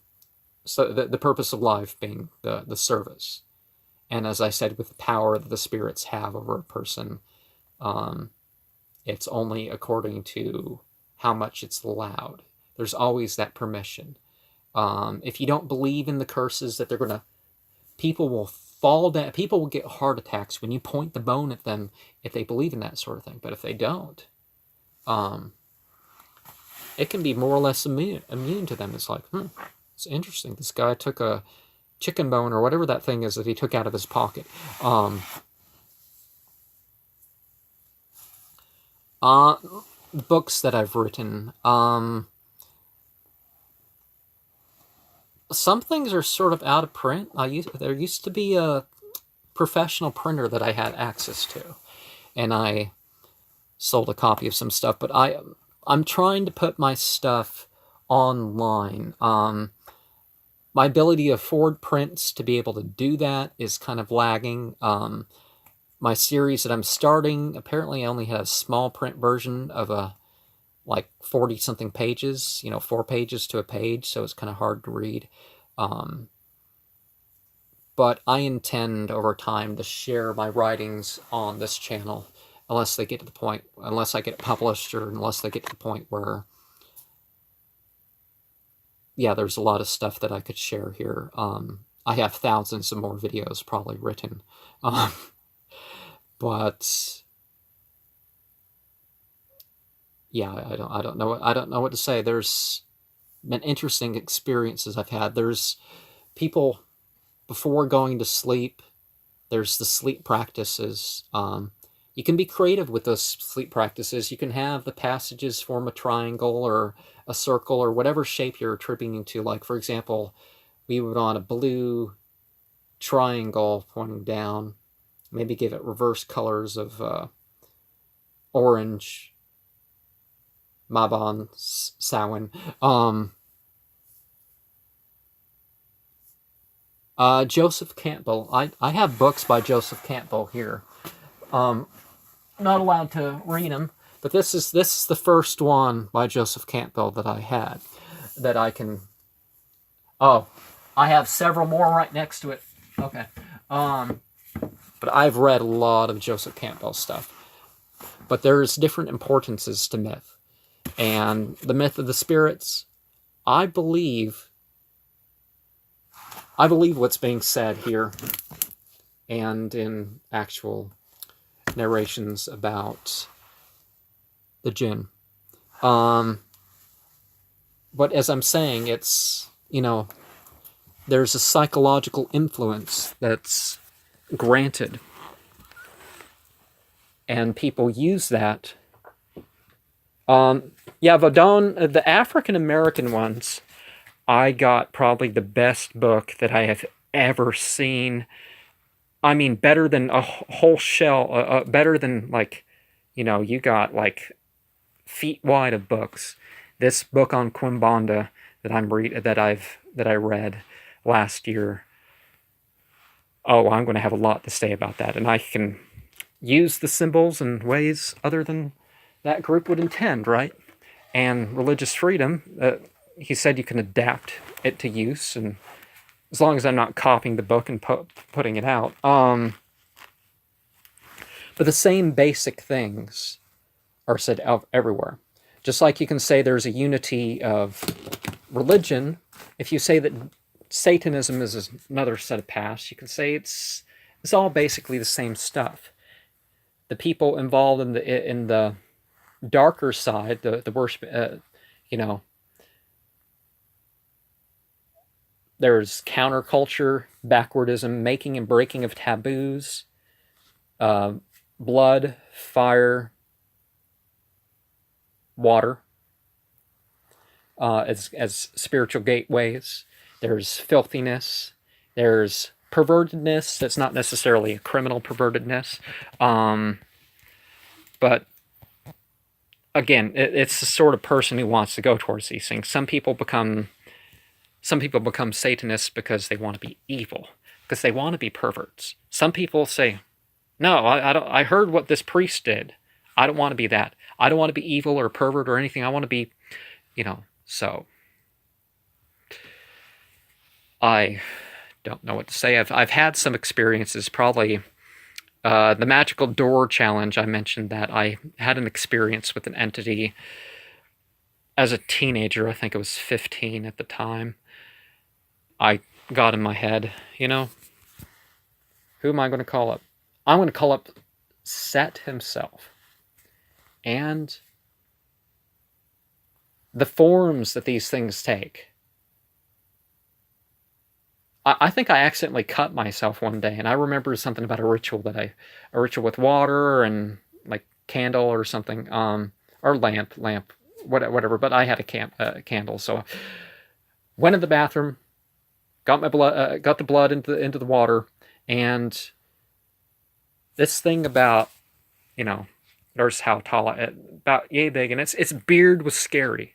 so the purpose of life being the service. And as I said, with the power that the spirits have over a person, it's only according to how much it's allowed. There's always that permission. If you don't believe in the curses that they're going to, people will fall down, people will get heart attacks when you point the bone at them if they believe in that sort of thing. But if they don't, it can be more or less immune to them. It's like, it's interesting. This guy took a chicken bone or whatever that thing is that he took out of his pocket. Books that I've written. Some things are sort of out of print. There used to be a professional printer that I had access to, and I sold a copy of some stuff. But I'm trying to put my stuff online. My ability to afford prints to be able to do that is kind of lagging. My series that I'm starting, apparently I only had a small print version of like 40 something pages, 4 pages to a page, so it's kind of hard to read. But I intend over time to share my writings on this channel unless I get it published, or unless they get to the point where, yeah, there's a lot of stuff that I could share here. I have thousands of more videos probably written. But yeah, I don't know what to say. There's been interesting experiences I've had. There's people before going to sleep. There's the sleep practices. You can be creative with those sleep practices. You can have the passages form a triangle or a circle or whatever shape you're attributing to. Like, for example, we would want a blue triangle pointing down. Maybe give it reverse colors of orange, Maban, Samhain. Joseph Campbell. I have books by Joseph Campbell here. Not allowed to read them, but this is the first one by Joseph Campbell that I had, that I can. Oh, I have several more right next to it. Okay. But I've read a lot of Joseph Campbell stuff. But there's different importances to myth. And the myth of the spirits, I believe what's being said here and in actual narrations about the Jinn. But as I'm saying, it's, there's a psychological influence that's granted, and people use that. Vodon, the African American ones, I got probably the best book that I have ever seen I mean, better than a whole shell, better than, like, you got, like, feet wide of books. This book on Quimbanda that I read last year. Oh, I'm going to have a lot to say about that, and I can use the symbols in ways other than that group would intend, right? And religious freedom, he said you can adapt it to use, and as long as I'm not copying the book and putting it out. But the same basic things are said everywhere. Just like you can say there's a unity of religion, if you say that Satanism is another set of paths, you can say it's all basically the same stuff. The people involved in the darker side, the worship, there's counterculture, backwardism, making and breaking of taboos, blood, fire, water, as spiritual gateways. There's filthiness. There's pervertedness. That's not necessarily a criminal pervertedness, but again, it's the sort of person who wants to go towards these things. Some people become Satanists because they want to be evil, because they want to be perverts. Some people say, "No, I heard what this priest did. I don't want to be that. I don't want to be evil or pervert or anything. I want to be, So I don't know what to say. I've had some experiences. Probably the magical door challenge. I mentioned that I had an experience with an entity as a teenager. I think I was 15 at the time. I got in my head, who am I going to call up? I'm going to call up Set himself. And the forms that these things take. I think I accidentally cut myself one day, and I remember something about a ritual with water and like candle or something, or lamp, whatever. But I had a candle, so went in the bathroom, got the blood into the water, and this thing about, notice how tall, about yay big, and its beard was scary.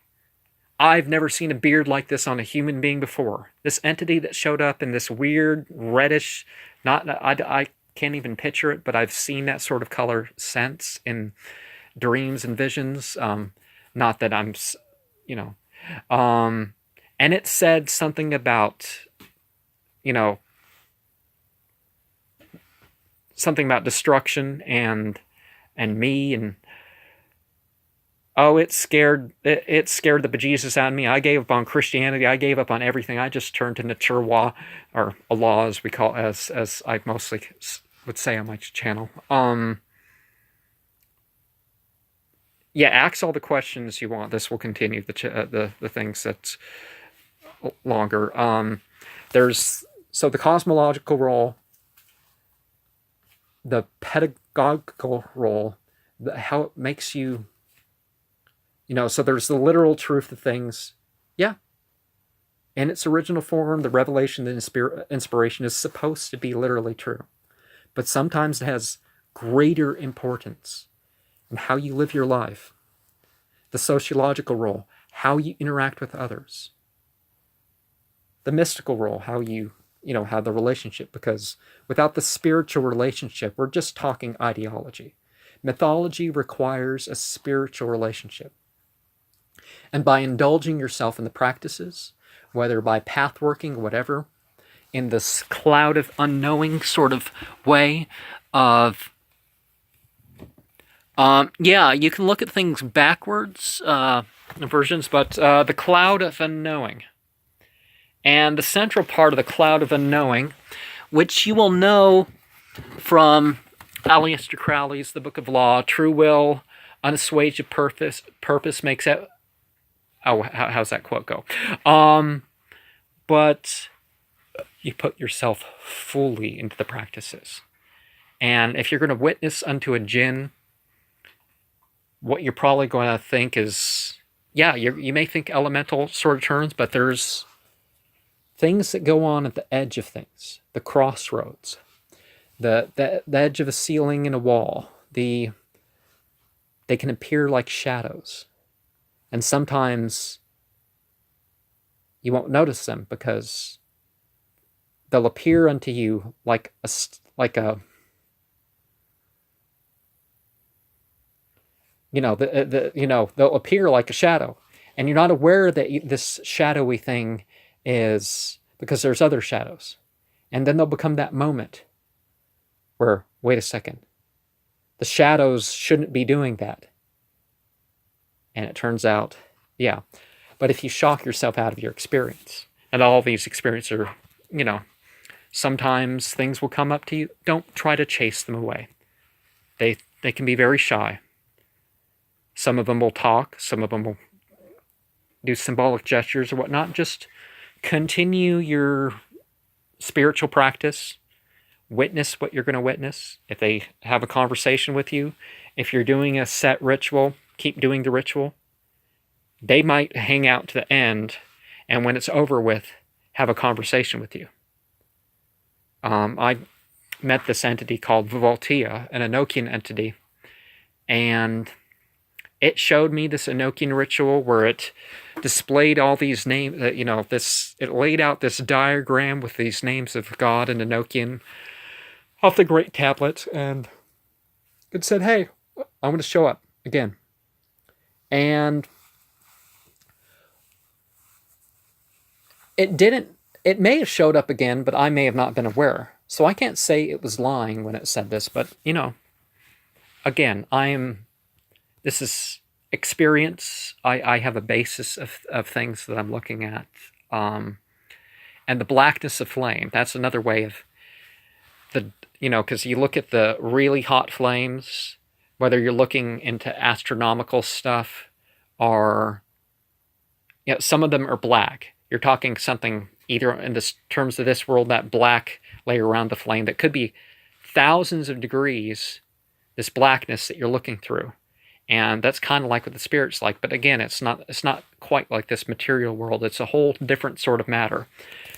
I've never seen a beard like this on a human being before. This entity that showed up in this weird reddish, I can't even picture it, but I've seen that sort of color since in dreams and visions. Not that I'm, and it said something about, something about destruction and me, and it scared the bejesus out of me. I gave up on Christianity. I gave up on everything. I just turned to Naturwa, or Allah, as we call, as I mostly would say on my channel. Ask all the questions you want. This will continue the things that's longer. There's the cosmological role, the pedagogical role, how it makes you. So there's the literal truth of things. Yeah. In its original form, the revelation, the inspiration is supposed to be literally true. But sometimes it has greater importance in how you live your life. The sociological role, how you interact with others. The mystical role, how you, have the relationship. Because without the spiritual relationship, we're just talking ideology. Mythology requires a spiritual relationship. And by indulging yourself in the practices, whether by pathworking, whatever, in this cloud of unknowing sort of way of, you can look at things backwards, versions, but the cloud of unknowing. And the central part of the cloud of unknowing, which you will know from Aleister Crowley's The Book of Law, true will, unassuaged purpose makes it. Oh, how's that quote go? But you put yourself fully into the practices. And if you're going to witness unto a jinn, what you're probably going to think is, you may think elemental sort of terms, but there's things that go on at the edge of things, the crossroads. the edge of a ceiling and a wall. They can appear like shadows, and sometimes you won't notice them because they'll appear unto you like a they'll appear like a shadow, and you're not aware that this shadowy thing is, because there's other shadows, and then there'll become that moment where, wait a second, the shadows shouldn't be doing that, and it turns out, yeah. But if you shock yourself out of your experience, and all these experiences are, sometimes things will come up to you, don't try to chase them away. They can be very shy. Some of them will talk, some of them will do symbolic gestures or whatnot. Just continue your spiritual practice. Witness what you're going to witness. If they have a conversation with you, if you're doing a set ritual, keep doing the ritual. They might hang out to the end, and when it's over with, have a conversation with you. I met this entity called Vivoltia, an Enochian entity, and it showed me this Enochian ritual where it displayed all these names. It laid out this diagram with these names of God and Enochian off the Great Tablet, and it said, "Hey, I'm going to show up again," and it didn't. It may have showed up again, but I may have not been aware. So I can't say it was lying when it said this, but, again, this is experience. I have a basis of things that I'm looking at. And the blackness of flame, that's another way of because you look at the really hot flames, whether you're looking into astronomical stuff or, some of them are black. You're talking something either in the terms of this world, that black layer around the flame that could be thousands of degrees, this blackness that you're looking through. And that's kind of like what the spirit's like. But again, it's not quite like this material world. It's a whole different sort of matter.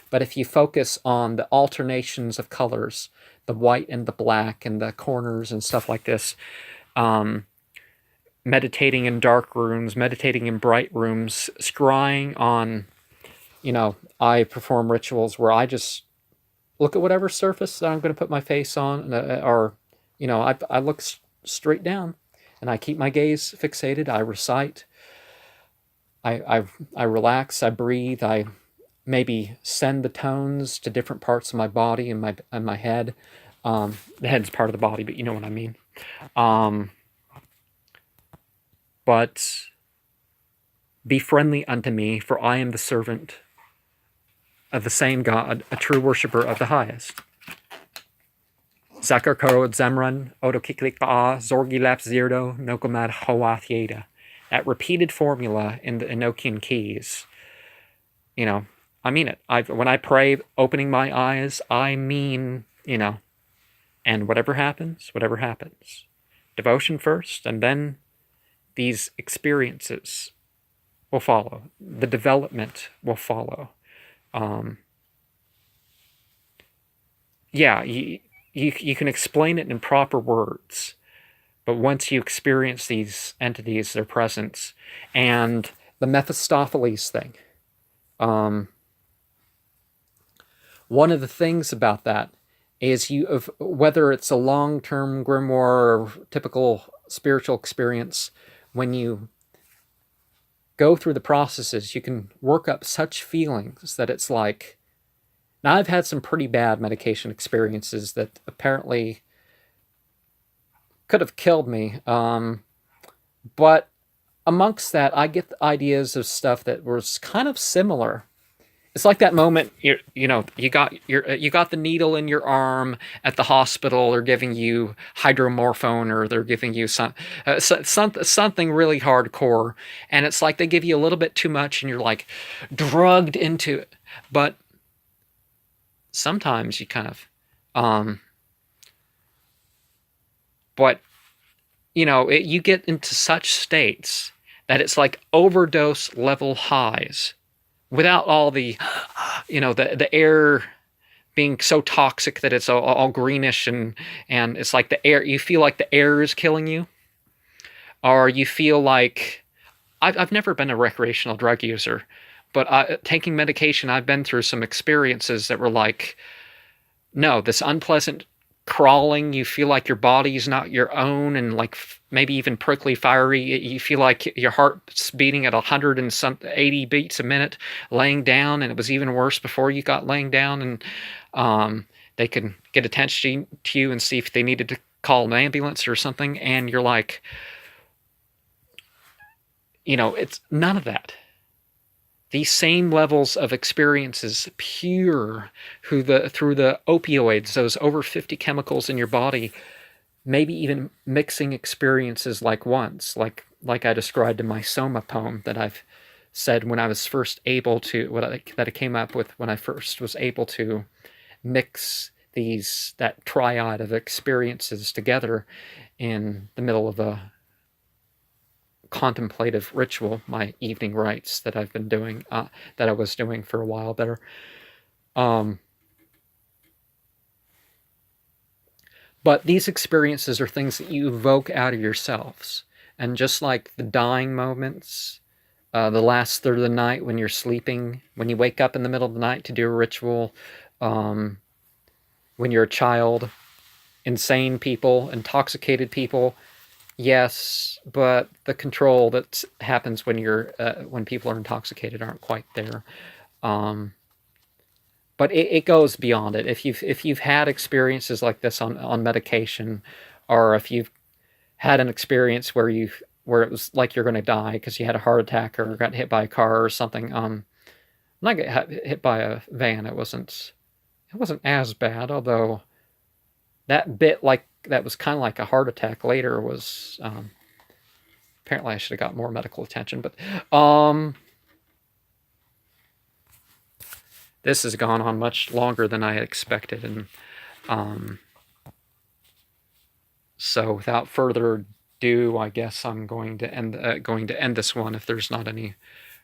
But if you focus on the alternations of colors, the white and the black and the corners and stuff like this, meditating in dark rooms, meditating in bright rooms, scrying on, I perform rituals where I just look at whatever surface that I'm going to put my face on, or, I look straight down and I keep my gaze fixated. I recite, I relax, I breathe, I maybe send the tones to different parts of my body and my head. The head's part of the body, but you know what I mean. But be friendly unto me, for I am the servant of the same God, a true worshipper of the highest. Sakr Karod Zemran, Odokiklikpa, Zorgilap Zirdo, Nokomad Hoath Yeda. That repeated formula in the Enochian keys, I mean it. When I pray, opening my eyes, I mean, and whatever happens, whatever happens. Devotion first, and then these experiences will follow. The development will follow. You can explain it in proper words, but once you experience these entities, their presence, and the Mephistopheles thing, one of the things about that is whether it's a long-term grimoire or typical spiritual experience, when you go through the processes, you can work up such feelings that it's like, now I've had some pretty bad medication experiences that apparently could have killed me, but amongst that, I get ideas of stuff that was kind of similar. It's like that moment, you got the needle in your arm at the hospital. They're giving you hydromorphone, or they're giving you something really hardcore, and it's like they give you a little bit too much, and you're like drugged into it. But sometimes you kind of, you get into such states that it's like overdose level highs, without all the, the air, being so toxic that it's all greenish, and it's like the air, you feel like the air is killing you, or you feel like, I've never been a recreational drug user, but taking medication, I've been through some experiences that were like, no, this unpleasant crawling, you feel like your body's not your own, and like maybe even prickly, fiery. You feel like your heart's beating at 180 beats a minute laying down, and it was even worse before you got laying down. And they can get attention to you and see if they needed to call an ambulance or something, and you're like, it's none of that. These same levels of experiences, pure through the opioids, those over 50 chemicals in your body, maybe even mixing experiences like once, like I described in my Soma poem that I've said when I was first able to, that I came up with when I first was able to mix that triad of experiences together in the middle of a contemplative ritual, my evening rites that I've been doing, that I was doing for a while there. But these experiences are things that you evoke out of yourselves. And just like the dying moments, the last third of the night when you're sleeping, when you wake up in the middle of the night to do a ritual, when you're a child, insane people, intoxicated people, yes, but the control that happens when people are intoxicated aren't quite there. But it goes beyond it. If you've had experiences like this on medication, or if you've had an experience where it was like you're going to die because you had a heart attack or got hit by a car or something, not get hit by a van. It wasn't as bad, although that bit like that was kind of like a heart attack later was, apparently I should have got more medical attention, but this has gone on much longer than I had expected, and so without further ado, I guess I'm going to end this one if there's not any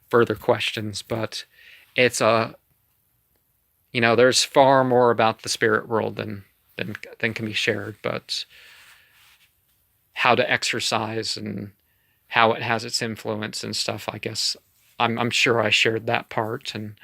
further questions. But it's there's far more about the spirit world than can be shared, but how to exercise and how it has its influence and stuff, I guess I'm sure I shared that part, and